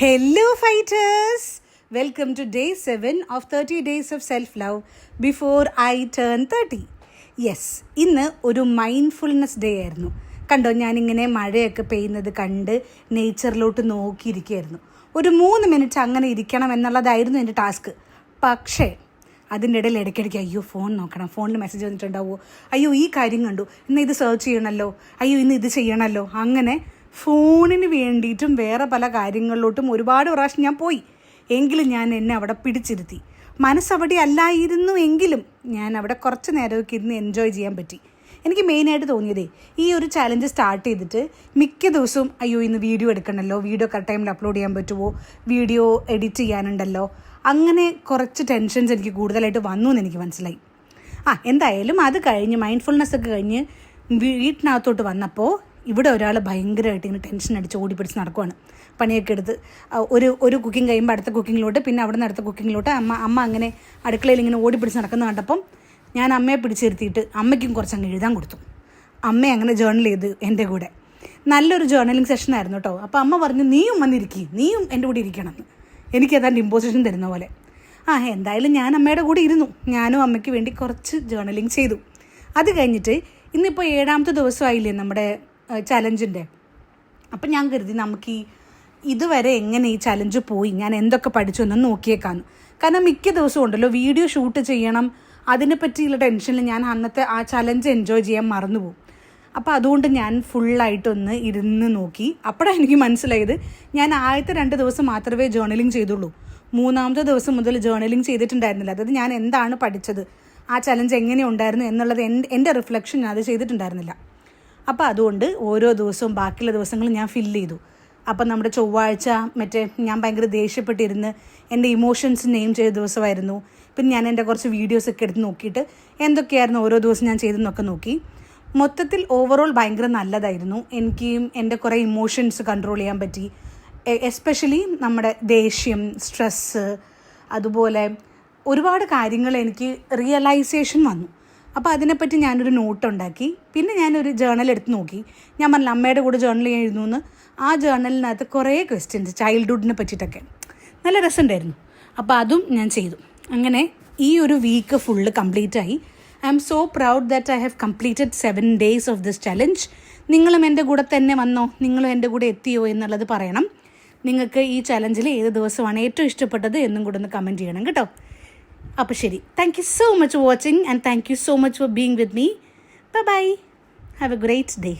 Hello fighters! Welcome to day 7 of 30 days of self-love before I turn 30. Yes, ഇന്ന് ഒരു mindfulness day ആയിരുന്നു. കണ്ടോ, ഞാനിങ്ങനെ മഴയൊക്കെ പെയ്യുന്നത് കണ്ട് നേച്ചറിലോട്ട് നോക്കിയിരിക്കുകയായിരുന്നു. ഒരു 3 മിനിറ്റ് അങ്ങനെ ഇരിക്കണം എന്നുള്ളതായിരുന്നു എൻ്റെ ടാസ്ക്. പക്ഷേ അതിൻ്റെ ഇടയിൽ ഇടയ്ക്കിടയ്ക്ക് അയ്യോ ഫോൺ നോക്കണം, ഫോണിൽ മെസ്സേജ് വന്നിട്ടുണ്ടാവുമോ, അയ്യോ ഈ കാര്യം കണ്ടു, ഇന്ന് ഇത് സെർച്ച് ചെയ്യണമല്ലോ, അയ്യോ ഇന്ന് ഇത് ചെയ്യണമല്ലോ, അങ്ങനെ ഫോണിന് വേണ്ടിയിട്ടും വേറെ പല കാര്യങ്ങളിലോട്ടും ഒരുപാട് പ്രാവശ്യം ഞാൻ പോയി. എങ്കിലും ഞാൻ എന്നെ അവിടെ പിടിച്ചിരുത്തി. മനസ്സവിടെ അല്ലായിരുന്നു എങ്കിലും ഞാൻ അവിടെ കുറച്ച് നേരമൊക്കെ ഇരുന്ന് എൻജോയ് ചെയ്യാൻ പറ്റി. എനിക്ക് മെയിനായിട്ട് തോന്നിയതേ, ഈ ഒരു ചാലഞ്ച് സ്റ്റാർട്ട് ചെയ്തിട്ട് മിക്ക ദിവസവും അയ്യോ ഇന്ന് വീഡിയോ എടുക്കണമല്ലോ, വീഡിയോ കറക്റ്റ് ടൈമിൽ അപ്ലോഡ് ചെയ്യാൻ പറ്റുമോ, വീഡിയോ എഡിറ്റ് ചെയ്യാനുണ്ടല്ലോ, അങ്ങനെ കുറച്ച് ടെൻഷൻസ് എനിക്ക് കൂടുതലായിട്ട് വന്നു എന്ന് എനിക്ക് മനസ്സിലായി. എന്തായാലും അത് കഴിഞ്ഞ് മൈൻഡ്ഫുൾനെസ് ഒക്കെ കഴിഞ്ഞ് വീട്ടിനകത്തോട്ട് വന്നപ്പോൾ ഇവിടെ ഒരാൾ ഭയങ്കരമായിട്ട് ഇങ്ങനെ ടെൻഷൻ അടിച്ച് ഓടിപ്പിടിച്ച് നടക്കുവാണ്. പണിയൊക്കെ എടുത്ത് ഒരു കുക്കിംഗ് കഴിയുമ്പോൾ അടുത്ത കുക്കിങ്ങിലോട്ട്, പിന്നെ അവിടെ നിന്ന് അടുത്ത കുക്കിങ്ങിലോട്ട് അമ്മ അങ്ങനെ അടുക്കളയിൽ ഇങ്ങനെ ഓടിപ്പിടിച്ച് നടക്കുന്നത് കണ്ടപ്പം ഞാൻ അമ്മയെ പിടിച്ചിരുത്തിയിട്ട് അമ്മയ്ക്കും കുറച്ച് അങ്ങ് എഴുതാൻ കൊടുത്തു. അമ്മ അങ്ങനെ ജേർണൽ ചെയ്ത് എൻ്റെ കൂടെ നല്ലൊരു ജേർണലിങ് സെഷൻ ആയിരുന്നു കേട്ടോ. അപ്പോൾ അമ്മ പറഞ്ഞു, നീയും വന്നിരിക്കും, നീയും എൻ്റെ കൂടെ ഇരിക്കണം എന്ന്. എനിക്ക് ഏതാണ്ട് ഇമ്പോസിഷൻ തരുന്ന പോലെ. എന്തായാലും ഞാൻ അമ്മയുടെ കൂടെ ഇരുന്നു. ഞാനും അമ്മയ്ക്ക് വേണ്ടി കുറച്ച് ജേർണലിങ് ചെയ്തു. അത് കഴിഞ്ഞിട്ട് ഇന്നിപ്പോൾ 7ാമത്തെ ദിവസമായില്ലേ നമ്മുടെ ചലഞ്ചിൻ്റെ. അപ്പം ഞാൻ കരുതി നമുക്ക് ഇതുവരെ എങ്ങനെ ഈ ചലഞ്ച് പോയി, ഞാൻ എന്തൊക്കെ പഠിച്ചു എന്ന് നോക്കിയേക്കാന്ന്. കാരണം മിക്ക ദിവസവും ഉണ്ടല്ലോ വീഡിയോ ഷൂട്ട് ചെയ്യണം, അതിനെ പറ്റിയുള്ള ടെൻഷനിൽ ഞാൻ അന്നത്തെ ആ ചലഞ്ച് എൻജോയ് ചെയ്യാൻ മറന്നുപോകും. അപ്പോൾ അതുകൊണ്ട് ഞാൻ ഫുള്ളായിട്ടൊന്ന് ഇരുന്ന് നോക്കി. അപ്പോഴാണ് എനിക്ക് മനസ്സിലായത്, ഞാൻ ആദ്യത്തെ 2 ദിവസം മാത്രമേ ജേർണലിങ് ചെയ്തുള്ളൂ. 3ാമത്തെ ദിവസം മുതൽ ജേർണലിങ് ചെയ്തിട്ടുണ്ടായിരുന്നില്ല. അതായത് ഞാൻ എന്താണ് പഠിച്ചത്, ആ ചലഞ്ച് എങ്ങനെ ഉണ്ടായിരുന്നു എന്നുള്ളത് എൻ്റെ റിഫ്ലക്ഷൻ അത് ചെയ്തിട്ടുണ്ടായിരുന്നില്ല. അപ്പോൾ അതുകൊണ്ട് ഓരോ ദിവസവും ബാക്കിയുള്ള ദിവസങ്ങൾ ഞാൻ ഫില്ല് ചെയ്തു. അപ്പം നമ്മുടെ ചൊവ്വാഴ്ച ഞാൻ ഭയങ്കര ദേഷ്യപ്പെട്ടിരുന്ന് എൻ്റെ ഇമോഷൻസ് നെയിം ചെയ്ത ദിവസമായിരുന്നു. പിന്നെ ഞാൻ എൻ്റെ കുറച്ച് വീഡിയോസൊക്കെ എടുത്ത് നോക്കിയിട്ട് എന്തൊക്കെയായിരുന്നു ഓരോ ദിവസം ഞാൻ ചെയ്തെന്നൊക്കെ നോക്കി. മൊത്തത്തിൽ ഓവറോൾ ഭയങ്കര നല്ലതായിരുന്നു. എനിക്ക് എൻ്റെ കുറേ ഇമോഷൻസ് കൺട്രോൾ ചെയ്യാൻ പറ്റി. എസ്പെഷ്യലി നമ്മുടെ ദേഷ്യം, സ്ട്രെസ്സ്, അതുപോലെ ഒരുപാട് കാര്യങ്ങൾ എനിക്ക് റിയലൈസേഷൻ വന്നു. അപ്പോൾ അതിനെപ്പറ്റി ഞാനൊരു നോട്ട് ഉണ്ടാക്കി. പിന്നെ ഞാനൊരു ജേർണൽ എടുത്ത് നോക്കി. ഞാൻ പറഞ്ഞില്ല അമ്മയുടെ കൂടെ ജേർണൽ എഴുതുന്നു എന്ന്. ആ ജേർണലിനകത്ത് കുറേ ക്വസ്റ്റ്യൻസ് ചൈൽഡ്ഹുഡിനെ പറ്റിയിട്ടൊക്കെ നല്ല രസമുണ്ടായിരുന്നു. അപ്പോൾ അതും ഞാൻ ചെയ്തു. അങ്ങനെ ഈ ഒരു വീക്ക് ഫുള്ള് കംപ്ലീറ്റ് ആയി. I am so proud that I have completed 7 days of this challenge. നിങ്ങളും എൻ്റെ കൂടെ തന്നെ വന്നോ, നിങ്ങളും എൻ്റെ കൂടെ എത്തിയോ എന്നുള്ളത് പറയണം. നിങ്ങൾക്ക് ഈ ചലഞ്ചിൽ ഏത് ദിവസമാണ് ഏറ്റവും ഇഷ്ടപ്പെട്ടത് എന്നും കൂടെ ഒന്ന് കമൻറ്റ് ചെയ്യണം കേട്ടോ. അപ്പോൾ ശരി, thank you so much for watching and thank you so much for being with me. Bye bye, have A great day.